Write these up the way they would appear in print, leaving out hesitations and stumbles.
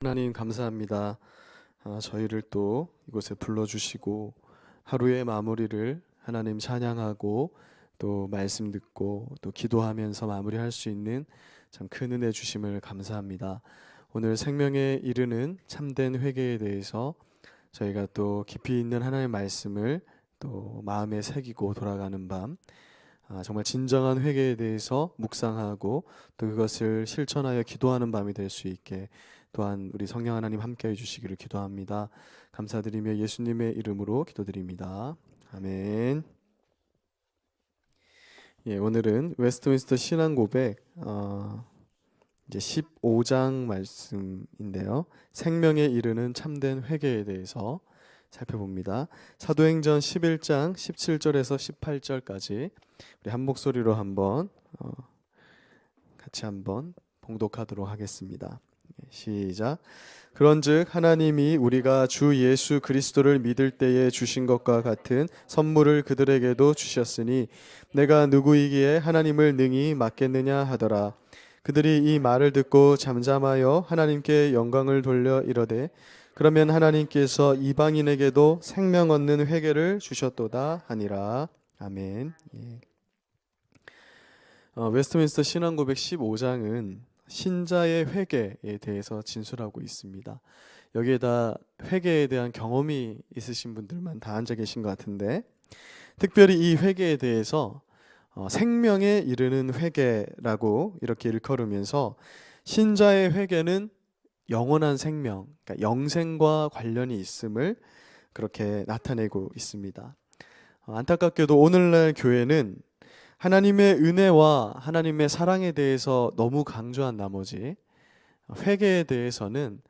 하나님 감사합니다. 저희를 또 이곳에 불러주시고 하루의 마무리를 하나님 찬양하고 또 말씀 듣고 또 기도하면서 마무리할 수 있는 참 큰 은혜 주심을 감사합니다. 오늘 생명에 이르는 참된 회개에 대해서 저희가 또 깊이 있는 하나님의 말씀을 또 마음에 새기고 돌아가는 밤, 정말 진정한 회개에 대해서 묵상하고 또 그것을 실천하여 기도하는 밤이 될 수 있게 또한 우리 성령 하나님 함께해 주시기를 기도합니다. 감사드리며 예수님의 이름으로 기도드립니다. 아멘. 예, 오늘은 웨스트민스터 신앙고백 이제 15장 말씀인데요. 생명에 이르는 참된 회개에 대해서 살펴봅니다. 사도행전 11장 17절에서 18절까지 우리 한 목소리로 한번 같이 한번 봉독하도록 하겠습니다. 시작. 그런즉 하나님이 우리가 주 예수 그리스도를 믿을 때에 주신 것과 같은 선물을 그들에게도 주셨으니 내가 누구이기에 하나님을 능히 맡겠느냐 하더라. 그들이 이 말을 듣고 잠잠하여 하나님께 영광을 돌려 이르되 그러면 하나님께서 이방인에게도 생명 얻는 회개를 주셨도다 하니라. 아멘. 예. 웨스트민스터 신앙고백 15장은 신자의 회개에 대해서 진술하고 있습니다. 여기에다 회개에 대한 경험이 있으신 분들만 다 앉아 계신 것 같은데, 특별히 이 회개에 대해서 생명에 이르는 회개라고 이렇게 일컬으면서 신자의 회개는 영원한 생명, 그러니까 영생과 관련이 있음을 그렇게 나타내고 있습니다. 안타깝게도 오늘날 교회는 하나님의 은혜와 하나님의 사랑에 대해서 너무 강조한 나머지 회개에 대해서는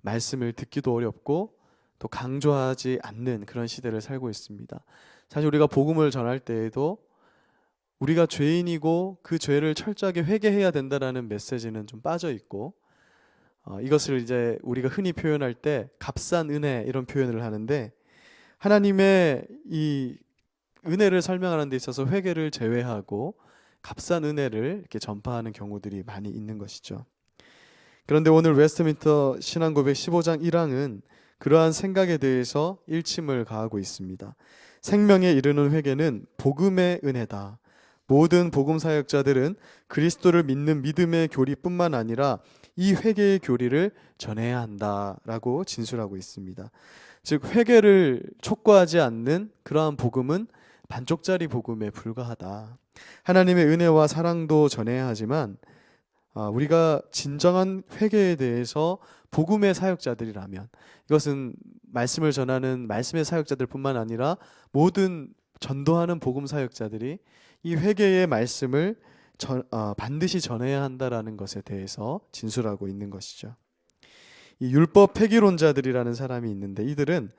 말씀을 듣기도 어렵고 또 강조하지 않는 그런 시대를 살고 있습니다. 사실 우리가 복음을 전할 때에도 우리가 죄인이고 그 죄를 철저하게 회개해야 된다라는 메시지는 좀 빠져 있고, 이것을 이제 우리가 흔히 표현할 때 값싼 은혜 이런 표현을 하는데, 하나님의 이 은혜를 설명하는 데 있어서 회개를 제외하고 값싼 은혜를 이렇게 전파하는 경우들이 많이 있는 것이죠. 그런데 오늘 웨스트민스터 신앙고백 15장 1항은 그러한 생각에 대해서 일침을 가하고 있습니다. 생명에 이르는 회개는 복음의 은혜다. 모든 복음 사역자들은 그리스도를 믿는 믿음의 교리뿐만 아니라 이 회개의 교리를 전해야 한다라고 진술하고 있습니다. 즉 회개를 촉구하지 않는 그러한 복음은 반쪽짜리 복음에 불과하다. 하나님의 은혜와 사랑도 전해야 하지만 우리가 진정한 회개에 대해서 복음의 사역자들이라면, 이것은 말씀을 전하는 말씀의 사역자들뿐만 아니라 모든 전도하는 복음 사역자들이 이 회개의 말씀을 반드시 전해야 한다라는 것에 대해서 진술하고 있는 것이죠. 이 율법 폐기론자들이라는 사람이 있는데, 이들은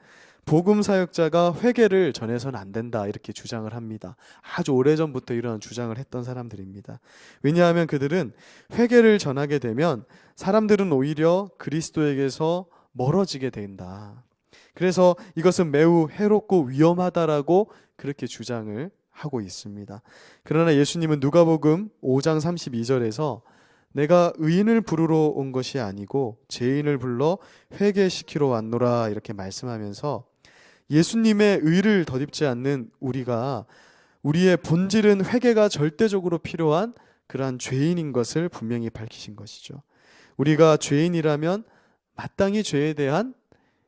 복음 사역자가 회개를 전해서는 안 된다 이렇게 주장을 합니다. 아주 오래전부터 이런 주장을 했던 사람들입니다. 왜냐하면 그들은 회개를 전하게 되면 사람들은 오히려 그리스도에게서 멀어지게 된다. 그래서 이것은 매우 해롭고 위험하다라고 그렇게 주장을 하고 있습니다. 그러나 예수님은 누가복음 5장 32절에서 내가 의인을 부르러 온 것이 아니고 죄인을 불러 회개시키러 왔노라 이렇게 말씀하면서 예수님의 의를 덧입지 않는 우리가 우리의 본질은 회개가 절대적으로 필요한 그러한 죄인인 것을 분명히 밝히신 것이죠. 우리가 죄인이라면 마땅히 죄에 대한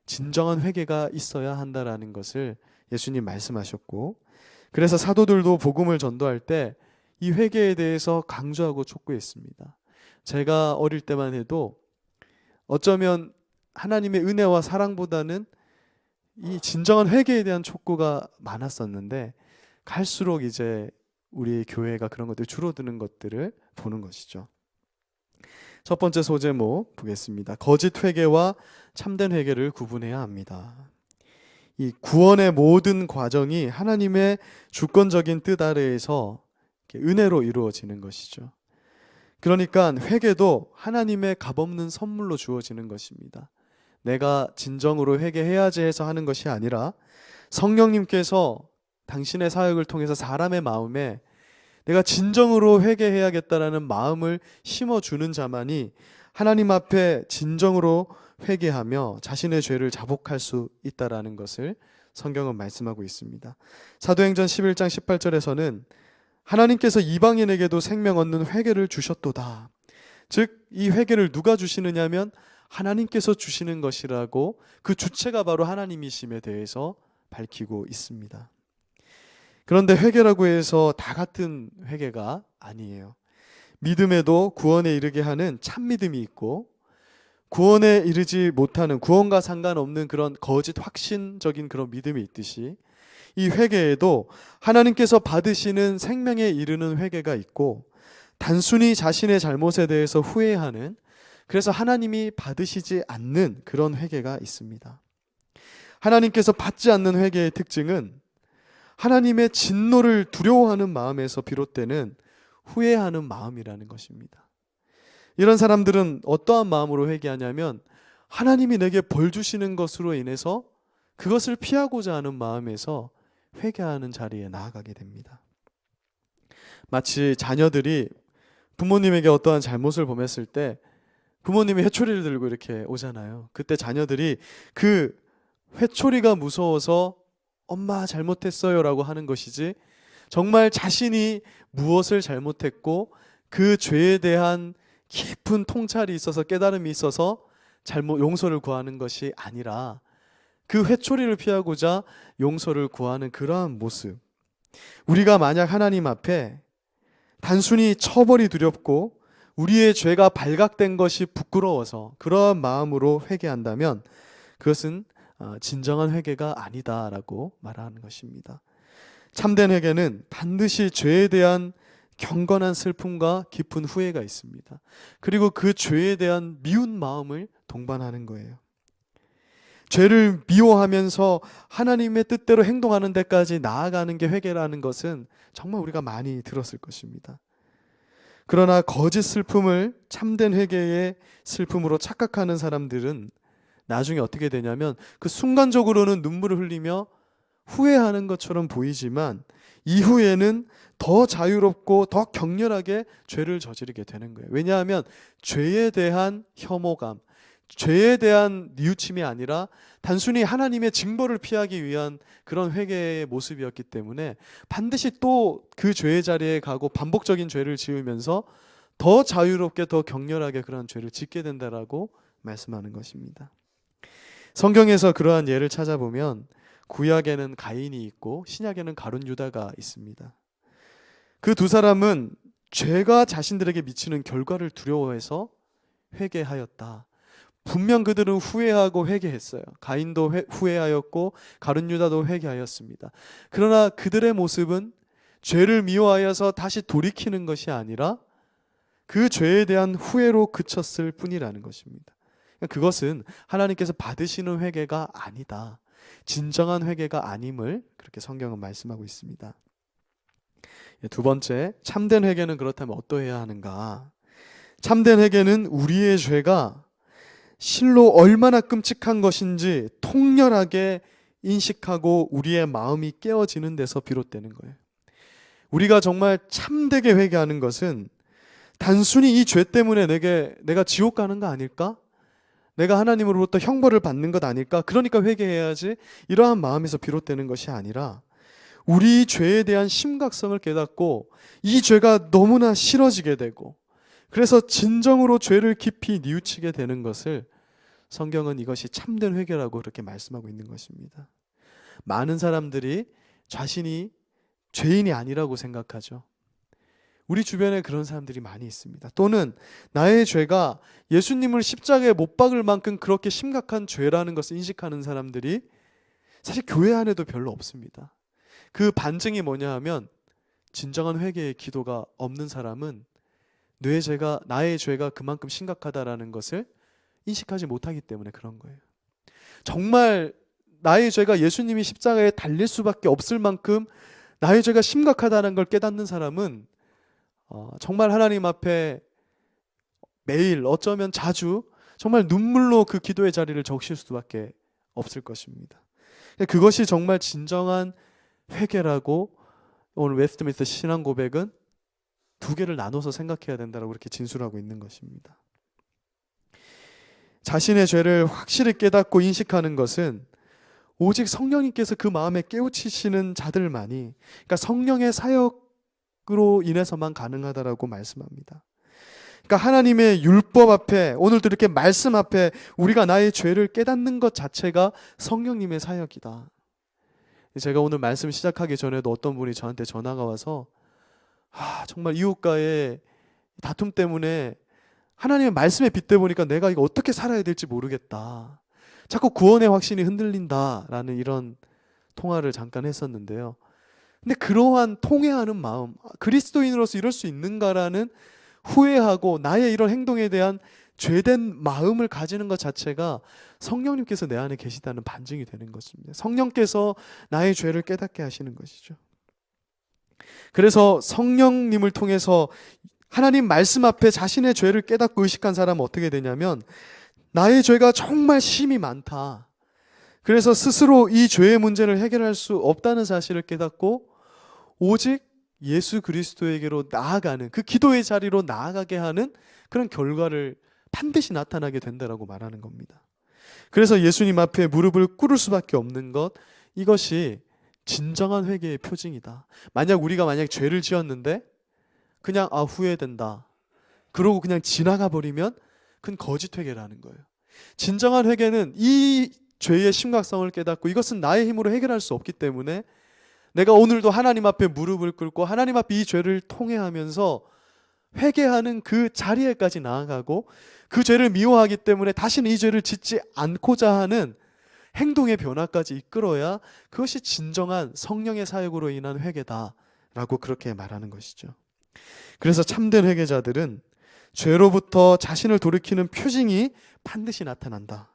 진정한 회개가 있어야 한다라는 것을 예수님 말씀하셨고, 그래서 사도들도 복음을 전도할 때 이 회개에 대해서 강조하고 촉구했습니다. 제가 어릴 때만 해도 어쩌면 하나님의 은혜와 사랑보다는 이 진정한 회개에 대한 촉구가 많았었는데, 갈수록 이제 우리 교회가 그런 것들이 줄어드는 것들을 보는 것이죠. 첫 번째 소제목 보겠습니다. 거짓 회개와 참된 회개를 구분해야 합니다. 이 구원의 모든 과정이 하나님의 주권적인 뜻 아래에서 은혜로 이루어지는 것이죠. 그러니까 회개도 하나님의 값없는 선물로 주어지는 것입니다. 내가 진정으로 회개해야지 해서 하는 것이 아니라 성령님께서 당신의 사역을 통해서 사람의 마음에 내가 진정으로 회개해야겠다라는 마음을 심어주는 자만이 하나님 앞에 진정으로 회개하며 자신의 죄를 자복할 수 있다라는 것을 성경은 말씀하고 있습니다. 사도행전 11장 18절에서는 하나님께서 이방인에게도 생명 얻는 회개를 주셨도다. 즉 이 회개를 누가 주시느냐면 하나님께서 주시는 것이라고 그 주체가 바로 하나님이심에 대해서 밝히고 있습니다. 그런데 회개라고 해서 다 같은 회개가 아니에요. 믿음에도 구원에 이르게 하는 참 믿음이 있고 구원에 이르지 못하는 구원과 상관없는 그런 거짓 확신적인 그런 믿음이 있듯이 이 회개에도 하나님께서 받으시는 생명에 이르는 회개가 있고 단순히 자신의 잘못에 대해서 후회하는 그래서 하나님이 받으시지 않는 그런 회개가 있습니다. 하나님께서 받지 않는 회개의 특징은 하나님의 진노를 두려워하는 마음에서 비롯되는 후회하는 마음이라는 것입니다. 이런 사람들은 어떠한 마음으로 회개하냐면 하나님이 내게 벌 주시는 것으로 인해서 그것을 피하고자 하는 마음에서 회개하는 자리에 나아가게 됩니다. 마치 자녀들이 부모님에게 어떠한 잘못을 범했을 때 부모님이 회초리를 들고 이렇게 오잖아요. 그때 자녀들이 그 회초리가 무서워서 엄마 잘못했어요 라고 하는 것이지 정말 자신이 무엇을 잘못했고 그 죄에 대한 깊은 통찰이 있어서 깨달음이 있어서 용서를 구하는 것이 아니라 그 회초리를 피하고자 용서를 구하는 그러한 모습. 우리가 만약 하나님 앞에 단순히 처벌이 두렵고 우리의 죄가 발각된 것이 부끄러워서 그러한 마음으로 회개한다면 그것은 진정한 회개가 아니다라고 말하는 것입니다. 참된 회개는 반드시 죄에 대한 경건한 슬픔과 깊은 후회가 있습니다. 그리고 그 죄에 대한 미운 마음을 동반하는 거예요. 죄를 미워하면서 하나님의 뜻대로 행동하는 데까지 나아가는 게 회개라는 것은 정말 우리가 많이 들었을 것입니다. 그러나 거짓 슬픔을 참된 회개의 슬픔으로 착각하는 사람들은 나중에 어떻게 되냐면 그 순간적으로는 눈물을 흘리며 후회하는 것처럼 보이지만 이후에는 더 자유롭고 더 격렬하게 죄를 저지르게 되는 거예요. 왜냐하면 죄에 대한 혐오감, 죄에 대한 뉘우침이 아니라 단순히 하나님의 징벌을 피하기 위한 그런 회개의 모습이었기 때문에 반드시 또 그 죄의 자리에 가고 반복적인 죄를 지으면서 더 자유롭게 더 격렬하게 그런 죄를 짓게 된다라고 말씀하는 것입니다. 성경에서 그러한 예를 찾아보면 구약에는 가인이 있고 신약에는 가룟 유다가 있습니다. 그 두 사람은 죄가 자신들에게 미치는 결과를 두려워해서 회개하였다. 분명 그들은 후회하고 회개했어요. 가인도 후회하였고 가룟 유다도 회개하였습니다. 그러나 그들의 모습은 죄를 미워하여서 다시 돌이키는 것이 아니라 그 죄에 대한 후회로 그쳤을 뿐이라는 것입니다. 그것은 하나님께서 받으시는 회개가 아니다. 진정한 회개가 아님을 그렇게 성경은 말씀하고 있습니다. 두 번째, 참된 회개는 그렇다면 어떠해야 하는가? 참된 회개는 우리의 죄가 실로 얼마나 끔찍한 것인지 통렬하게 인식하고 우리의 마음이 깨어지는 데서 비롯되는 거예요. 우리가 정말 참되게 회개하는 것은 단순히 이 죄 때문에 내가 지옥 가는 거 아닐까? 내가 하나님으로부터 형벌을 받는 것 아닐까? 그러니까 회개해야지. 이러한 마음에서 비롯되는 것이 아니라 우리 죄에 대한 심각성을 깨닫고 이 죄가 너무나 싫어지게 되고 그래서 진정으로 죄를 깊이 뉘우치게 되는 것을 성경은 이것이 참된 회개라고 그렇게 말씀하고 있는 것입니다. 많은 사람들이 자신이 죄인이 아니라고 생각하죠. 우리 주변에 그런 사람들이 많이 있습니다. 또는 나의 죄가 예수님을 십자가에 못 박을 만큼 그렇게 심각한 죄라는 것을 인식하는 사람들이 사실 교회 안에도 별로 없습니다. 그 반증이 뭐냐 하면 진정한 회개의 기도가 없는 사람은 나의 죄가 그만큼 심각하다라는 것을 인식하지 못하기 때문에 그런 거예요. 정말 나의 죄가 예수님이 십자가에 달릴 수밖에 없을 만큼 나의 죄가 심각하다는 걸 깨닫는 사람은 정말 하나님 앞에 매일 어쩌면 자주 정말 눈물로 그 기도의 자리를 적실 수밖에 없을 것입니다. 그것이 정말 진정한 회개라고 오늘 웨스트민스터 신앙 고백은 두 개를 나눠서 생각해야 된다고 그렇게 진술하고 있는 것입니다. 자신의 죄를 확실히 깨닫고 인식하는 것은 오직 성령님께서 그 마음에 깨우치시는 자들만이, 그러니까 성령의 사역으로 인해서만 가능하다라고 말씀합니다. 그러니까 하나님의 율법 앞에, 오늘도 이렇게 말씀 앞에 우리가 나의 죄를 깨닫는 것 자체가 성령님의 사역이다. 제가 오늘 말씀 시작하기 전에도 어떤 분이 저한테 전화가 와서 정말 이웃과의 다툼 때문에 하나님의 말씀에 빗대보니까 내가 이거 어떻게 살아야 될지 모르겠다. 자꾸 구원의 확신이 흔들린다라는 이런 통화를 잠깐 했었는데요. 근데 그러한 통회하는 마음, 그리스도인으로서 이럴 수 있는가라는 후회하고 나의 이런 행동에 대한 죄된 마음을 가지는 것 자체가 성령님께서 내 안에 계시다는 반증이 되는 것입니다. 성령께서 나의 죄를 깨닫게 하시는 것이죠. 그래서 성령님을 통해서 하나님 말씀 앞에 자신의 죄를 깨닫고 의식한 사람은 어떻게 되냐면, 나의 죄가 정말 심이 많다. 그래서 스스로 이 죄의 문제를 해결할 수 없다는 사실을 깨닫고 오직 예수 그리스도에게로 나아가는, 그 기도의 자리로 나아가게 하는 그런 결과를 반드시 나타나게 된다라고 말하는 겁니다. 그래서 예수님 앞에 무릎을 꿇을 수밖에 없는 것, 이것이 진정한 회개의 표징이다. 우리가 죄를 지었는데 그냥 후회된다, 그러고 그냥 지나가 버리면 그건 거짓 회개라는 거예요. 진정한 회개는 이 죄의 심각성을 깨닫고 이것은 나의 힘으로 해결할 수 없기 때문에 내가 오늘도 하나님 앞에 무릎을 꿇고 하나님 앞에 이 죄를 통회하면서 회개하는 그 자리에까지 나아가고, 그 죄를 미워하기 때문에 다시는 이 죄를 짓지 않고자 하는 행동의 변화까지 이끌어야 그것이 진정한 성령의 사역으로 인한 회개다라고 그렇게 말하는 것이죠. 그래서 참된 회개자들은 죄로부터 자신을 돌이키는 표징이 반드시 나타난다.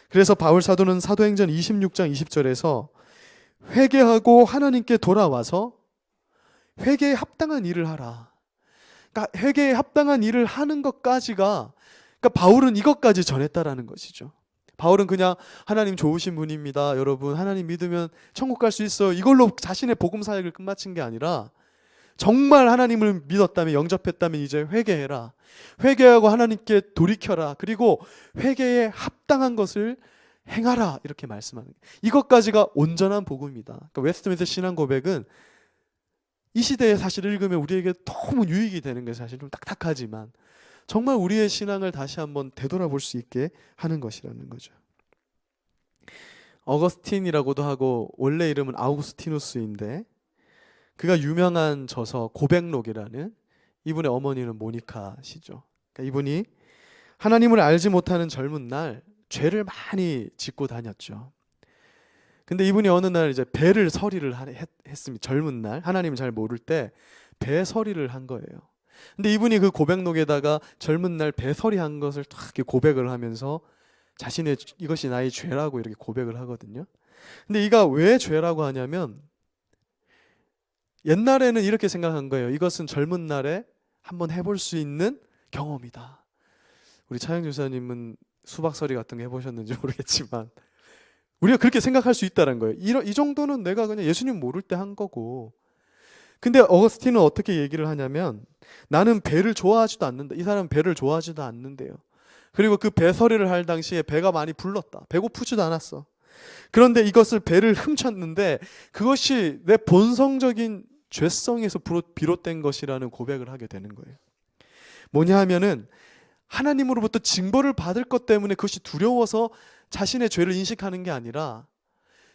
그래서 바울 사도는 사도행전 26장 20절에서 회개하고 하나님께 돌아와서 회개에 합당한 일을 하라. 그러니까 회개에 합당한 일을 하는 것까지가, 그러니까 바울은 이것까지 전했다라는 것이죠. 바울은 그냥 하나님 좋으신 분입니다, 여러분 하나님 믿으면 천국 갈 수 있어요, 이걸로 자신의 복음 사역을 끝마친 게 아니라, 정말 하나님을 믿었다면, 영접했다면 이제 회개해라, 회개하고 하나님께 돌이켜라, 그리고 회개에 합당한 것을 행하라, 이렇게 말씀하는 거예요. 이것까지가 온전한 복음이다. 그러니까 웨스트민스터 신앙 고백은 이 시대에 사실 읽으면 우리에게 너무 유익이 되는 게 사실 좀 딱딱하지만 정말 우리의 신앙을 다시 한번 되돌아볼 수 있게 하는 것이라는 거죠. 어거스틴이라고도 하고 원래 이름은 아우구스티누스인데, 그가 유명한 저서 고백록이라는, 이분의 어머니는 모니카시죠. 그러니까 이분이 하나님을 알지 못하는 젊은 날 죄를 많이 짓고 다녔죠. 근데 이분이 어느 날 이제 배를 서리를 했습니다. 젊은 날 하나님을 잘 모를 때 배 서리를 한 거예요. 근데 이분이 그 고백록에다가 젊은 날 배 서리한 것을 딱 이렇게 고백을 하면서 자신의 이것이 나의 죄라고 이렇게 고백을 하거든요. 근데 이가 왜 죄라고 하냐면, 옛날에는 이렇게 생각한 거예요. 이것은 젊은 날에 한번 해볼 수 있는 경험이다. 우리 차영 교사님은 수박서리 같은 거 해보셨는지 모르겠지만 우리가 그렇게 생각할 수 있다는 거예요. 이 정도는 내가 그냥 예수님 모를 때 한 거고. 근데 어거스틴은 어떻게 얘기를 하냐면, 나는 배를 좋아하지도 않는다. 이 사람은 배를 좋아하지도 않는데요. 그리고 그 배서리를 할 당시에 배가 많이 불렀다. 배고프지도 않았어. 그런데 이것을 배를 훔쳤는데 그것이 내 본성적인 죄성에서 비롯된 것이라는 고백을 하게 되는 거예요. 뭐냐 하면은 하나님으로부터 징벌을 받을 것 때문에 그것이 두려워서 자신의 죄를 인식하는 게 아니라,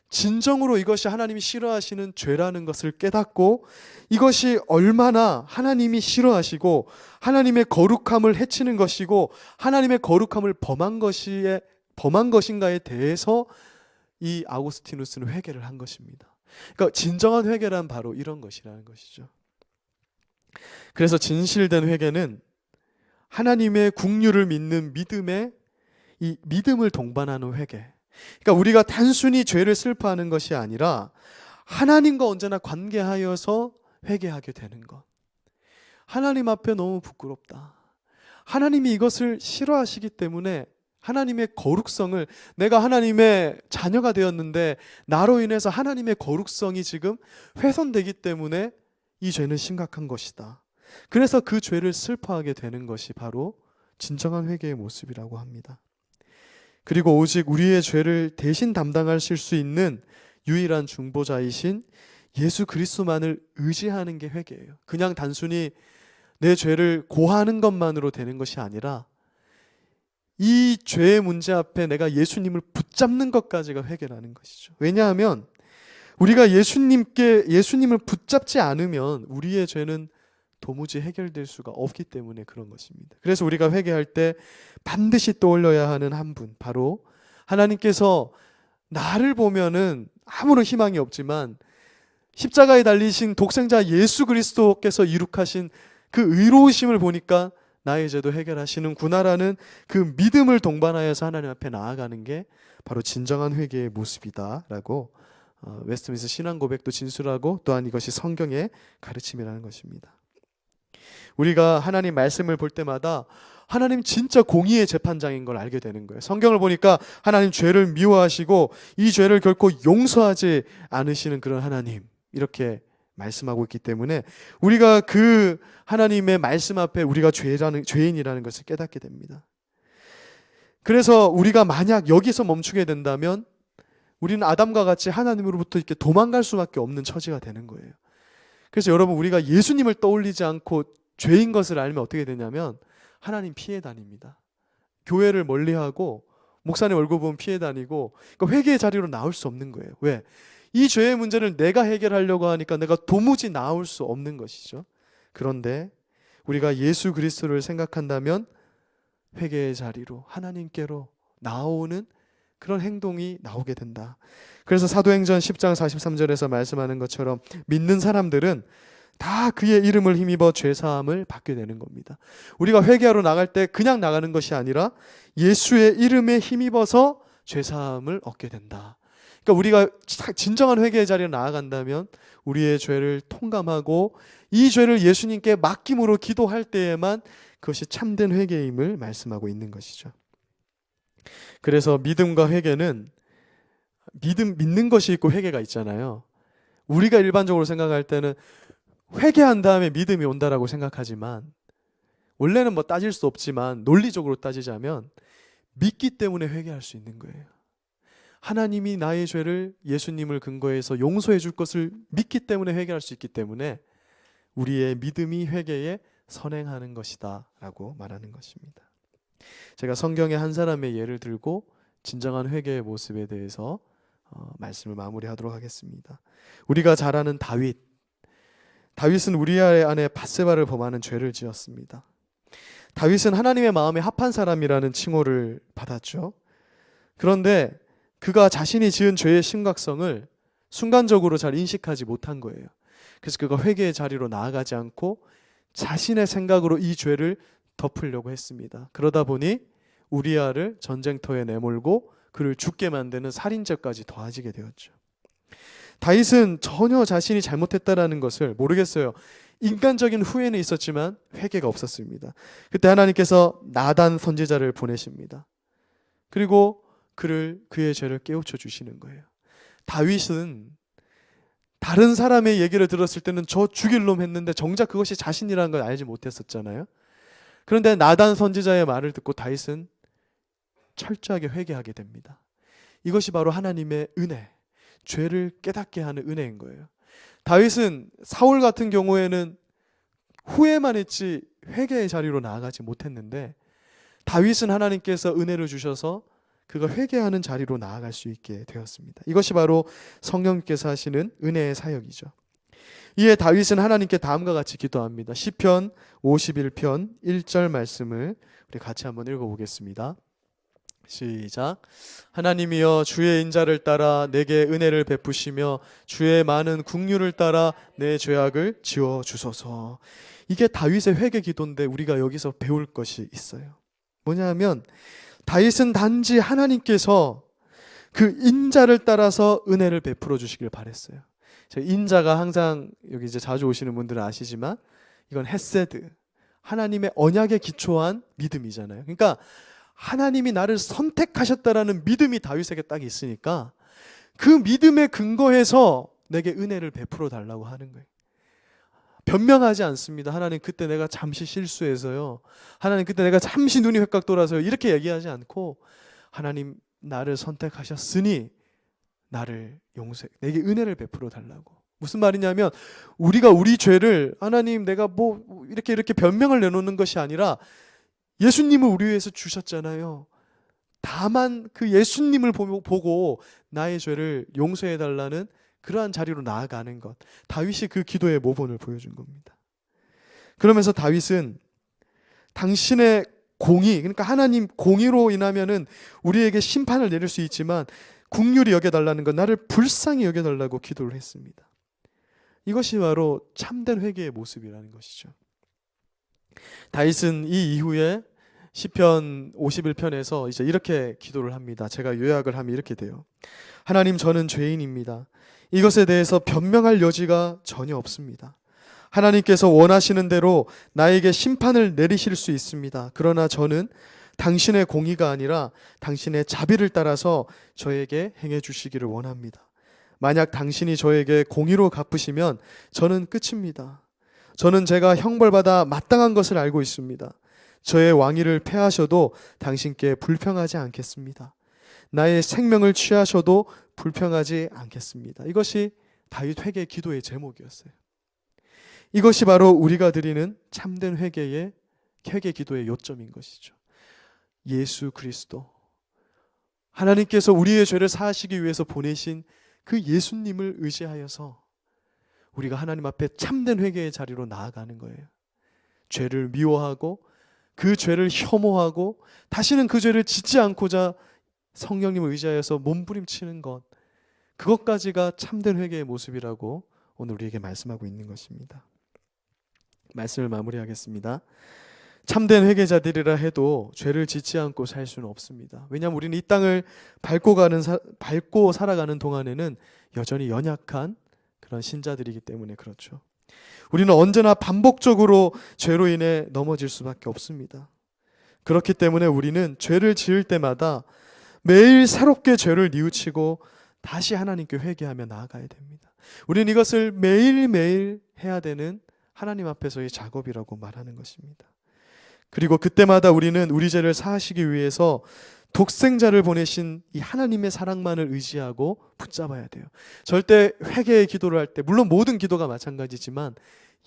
진정으로 이것이 하나님이 싫어하시는 죄라는 것을 깨닫고 이것이 얼마나 하나님이 싫어하시고 하나님의 거룩함을 해치는 것이고 하나님의 거룩함을 범한 것인가에 대해서 이 아우구스티누스는 회개를 한 것입니다. 그러니까 진정한 회개란 바로 이런 것이라는 것이죠. 그래서 진실된 회개는 하나님의 긍휼을 믿는 믿음의 이 믿음을 동반하는 회개. 그러니까 우리가 단순히 죄를 슬퍼하는 것이 아니라 하나님과 언제나 관계하여서 회개하게 되는 것. 하나님 앞에 너무 부끄럽다. 하나님이 이것을 싫어하시기 때문에 하나님의 거룩성을, 내가 하나님의 자녀가 되었는데 나로 인해서 하나님의 거룩성이 지금 훼손되기 때문에 이 죄는 심각한 것이다. 그래서 그 죄를 슬퍼하게 되는 것이 바로 진정한 회개의 모습이라고 합니다. 그리고 오직 우리의 죄를 대신 담당하실 수 있는 유일한 중보자이신 예수 그리스도만을 의지하는 게 회개예요. 그냥 단순히 내 죄를 고하는 것만으로 되는 것이 아니라 이 죄의 문제 앞에 내가 예수님을 붙잡는 것까지가 회개라는 것이죠. 왜냐하면 우리가 예수님을 붙잡지 않으면 우리의 죄는 도무지 해결될 수가 없기 때문에 그런 것입니다. 그래서 우리가 회개할 때 반드시 떠올려야 하는 한 분, 바로 하나님께서 나를 보면은 아무런 희망이 없지만 십자가에 달리신 독생자 예수 그리스도께서 이룩하신 그 의로우심을 보니까 나의 죄도 해결하시는구나라는 그 믿음을 동반하여서 하나님 앞에 나아가는 게 바로 진정한 회개의 모습이다라고 웨스트민스터 신앙고백도 진술하고, 또한 이것이 성경의 가르침이라는 것입니다. 우리가 하나님 말씀을 볼 때마다 하나님 진짜 공의의 재판장인 걸 알게 되는 거예요. 성경을 보니까 하나님 죄를 미워하시고 이 죄를 결코 용서하지 않으시는 그런 하나님, 이렇게 말씀하고 있기 때문에 우리가 그 하나님의 말씀 앞에 우리가 죄인이라는 것을 깨닫게 됩니다. 그래서 우리가 만약 여기서 멈추게 된다면 우리는 아담과 같이 하나님으로부터 이렇게 도망갈 수밖에 없는 처지가 되는 거예요. 그래서 여러분, 우리가 예수님을 떠올리지 않고 죄인 것을 알면 어떻게 되냐면 하나님 피해 다닙니다. 교회를 멀리하고 목사님 얼굴 보면 피해 다니고, 그러니까 회개의 자리로 나올 수 없는 거예요. 왜? 이 죄의 문제를 내가 해결하려고 하니까 내가 도무지 나올 수 없는 것이죠. 그런데 우리가 예수 그리스도를 생각한다면 회개의 자리로 하나님께로 나오는 그런 행동이 나오게 된다. 그래서 사도행전 10장 43절에서 말씀하는 것처럼 믿는 사람들은 다 그의 이름을 힘입어 죄사함을 받게 되는 겁니다. 우리가 회개하러 나갈 때 그냥 나가는 것이 아니라 예수의 이름에 힘입어서 죄사함을 얻게 된다. 그러니까 우리가 진정한 회개의 자리에 나아간다면 우리의 죄를 통감하고 이 죄를 예수님께 맡김으로 기도할 때에만 그것이 참된 회개임을 말씀하고 있는 것이죠. 그래서 믿음과 회개는 믿는 것이 있고 회개가 있잖아요. 우리가 일반적으로 생각할 때는 회개한 다음에 믿음이 온다라고 생각하지만, 원래는 뭐 따질 수 없지만 논리적으로 따지자면 믿기 때문에 회개할 수 있는 거예요. 하나님이 나의 죄를 예수님을 근거해서 용서해 줄 것을 믿기 때문에 회개할 수 있기 때문에 우리의 믿음이 회개에 선행하는 것이다 라고 말하는 것입니다. 제가 성경의 한 사람의 예를 들고 진정한 회개의 모습에 대해서 말씀을 마무리하도록 하겠습니다. 우리가 잘 아는 다윗은 우리아 안에 밧세바를 범하는 죄를 지었습니다. 다윗은 하나님의 마음에 합한 사람이라는 칭호를 받았죠. 그런데 그가 자신이 지은 죄의 심각성을 순간적으로 잘 인식하지 못한 거예요. 그래서 그가 회개의 자리로 나아가지 않고 자신의 생각으로 이 죄를 덮으려고 했습니다. 그러다 보니 우리아를 전쟁터에 내몰고 그를 죽게 만드는 살인죄까지 더해지게 되었죠. 다윗은 전혀 자신이 잘못했다라는 것을 모르겠어요. 인간적인 후회는 있었지만 회개가 없었습니다. 그때 하나님께서 나단 선지자를 보내십니다. 그리고 그의 죄를 깨우쳐 주시는 거예요. 다윗은 다른 사람의 얘기를 들었을 때는 저 죽일 놈 했는데 정작 그것이 자신이라는 걸 알지 못했었잖아요. 그런데 나단 선지자의 말을 듣고 다윗은 철저하게 회개하게 됩니다. 이것이 바로 하나님의 은혜, 죄를 깨닫게 하는 은혜인 거예요. 다윗은 사울 같은 경우에는 후회만 했지 회개의 자리로 나아가지 못했는데, 다윗은 하나님께서 은혜를 주셔서 그가 회개하는 자리로 나아갈 수 있게 되었습니다. 이것이 바로 성령님께서 하시는 은혜의 사역이죠. 이에 다윗은 하나님께 다음과 같이 기도합니다. 시편 51편 1절 말씀을 우리 같이 한번 읽어보겠습니다. 시작. 하나님이여, 주의 인자를 따라 내게 은혜를 베푸시며 주의 많은 긍휼을 따라 내 죄악을 지워 주소서. 이게 다윗의 회개 기도인데 우리가 여기서 배울 것이 있어요. 뭐냐면 다윗은 단지 하나님께서 그 인자를 따라서 은혜를 베풀어 주시길 바랬어요. 인자가 항상 여기 이제 자주 오시는 분들은 아시지만 이건 헤세드, 하나님의 언약에 기초한 믿음이잖아요. 그러니까 하나님이 나를 선택하셨다라는 믿음이 다윗에게 딱 있으니까 그 믿음에 근거해서 내게 은혜를 베풀어 달라고 하는 거예요. 변명하지 않습니다. 하나님 그때 내가 잠시 실수해서요. 하나님 그때 내가 잠시 눈이 획각 돌아서요. 이렇게 얘기하지 않고 하나님 나를 선택하셨으니 나를 내게 은혜를 베풀어 달라고. 무슨 말이냐면 우리가 우리 죄를 하나님 내가 뭐 이렇게 변명을 내놓는 것이 아니라 예수님을 우리 위해서 주셨잖아요. 다만 그 예수님을 보고 나의 죄를 용서해 달라는 그러한 자리로 나아가는 것. 다윗이 그 기도의 모본을 보여준 겁니다. 그러면서 다윗은 당신의 공의, 그러니까 하나님 공의로 인하면은 우리에게 심판을 내릴 수 있지만 긍휼히 여겨달라는 것, 나를 불쌍히 여겨달라고 기도를 했습니다. 이것이 바로 참된 회개의 모습이라는 것이죠. 다윗은 이 이후에 시편 51편에서 이제 이렇게 기도를 합니다. 제가 요약을 하면 이렇게 돼요. 하나님, 저는 죄인입니다. 이것에 대해서 변명할 여지가 전혀 없습니다. 하나님께서 원하시는 대로 나에게 심판을 내리실 수 있습니다. 그러나 저는 당신의 공의가 아니라 당신의 자비를 따라서 저에게 행해 주시기를 원합니다. 만약 당신이 저에게 공의로 갚으시면 저는 끝입니다. 저는 제가 형벌받아 마땅한 것을 알고 있습니다. 저의 왕위를 패하셔도 당신께 불평하지 않겠습니다. 나의 생명을 취하셔도 불평하지 않겠습니다. 이것이 다윗 회개 기도의 제목이었어요. 이것이 바로 우리가 드리는 참된 회개 기도의 요점인 것이죠. 예수 그리스도, 하나님께서 우리의 죄를 사하시기 위해서 보내신 그 예수님을 의지하여서 우리가 하나님 앞에 참된 회개의 자리로 나아가는 거예요. 죄를 미워하고 그 죄를 혐오하고 다시는 그 죄를 짓지 않고자 성령님을 의지하여서 몸부림치는 것, 그것까지가 참된 회개의 모습이라고 오늘 우리에게 말씀하고 있는 것입니다. 말씀을 마무리하겠습니다. 참된 회개자들이라 해도 죄를 짓지 않고 살 수는 없습니다. 왜냐하면 우리는 이 땅을 밟고 살아가는 동안에는 여전히 연약한 그런 신자들이기 때문에 그렇죠. 우리는 언제나 반복적으로 죄로 인해 넘어질 수밖에 없습니다. 그렇기 때문에 우리는 죄를 지을 때마다 매일 새롭게 죄를 뉘우치고 다시 하나님께 회개하며 나아가야 됩니다. 우리는 이것을 매일매일 해야 되는 하나님 앞에서의 작업이라고 말하는 것입니다. 그리고 그때마다 우리는 우리 죄를 사하시기 위해서 독생자를 보내신 이 하나님의 사랑만을 의지하고 붙잡아야 돼요. 절대 회개의 기도를 할 때, 물론 모든 기도가 마찬가지지만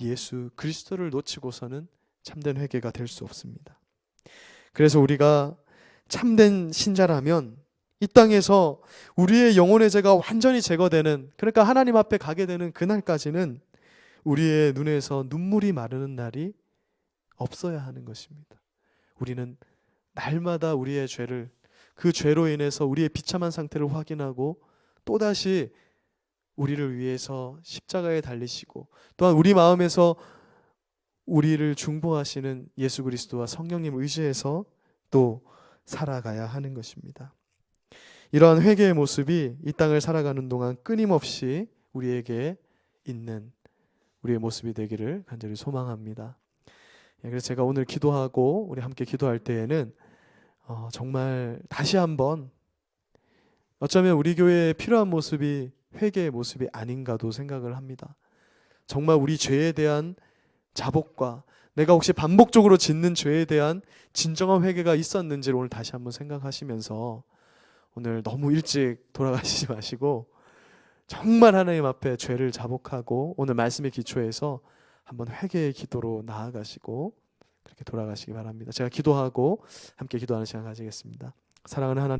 예수 그리스도를 놓치고서는 참된 회개가 될 수 없습니다. 그래서 우리가 참된 신자라면 이 땅에서 우리의 영혼의 죄가 완전히 제거되는, 그러니까 하나님 앞에 가게 되는 그날까지는 우리의 눈에서 눈물이 마르는 날이 없어야 하는 것입니다. 우리는 날마다 우리의 죄를, 그 죄로 인해서 우리의 비참한 상태를 확인하고 또다시 우리를 위해서 십자가에 달리시고 또한 우리 마음에서 우리를 중보하시는 예수 그리스도와 성령님을 의지해서 또 살아가야 하는 것입니다. 이러한 회개의 모습이 이 땅을 살아가는 동안 끊임없이 우리에게 있는 우리의 모습이 되기를 간절히 소망합니다. 그래서 제가 오늘 기도하고 우리 함께 기도할 때에는 정말 다시 한번 어쩌면 우리 교회에 필요한 모습이 회개의 모습이 아닌가도 생각을 합니다. 정말 우리 죄에 대한 자복과 내가 혹시 반복적으로 짓는 죄에 대한 진정한 회개가 있었는지를 오늘 다시 한번 생각하시면서 오늘 너무 일찍 돌아가시지 마시고 정말 하나님 앞에 죄를 자복하고 오늘 말씀의 기초에서 한번 회개의 기도로 나아가시고 그렇게 돌아가시기 바랍니다. 제가 기도하고 함께 기도하는 시간 가지겠습니다. 사랑하는 하나님,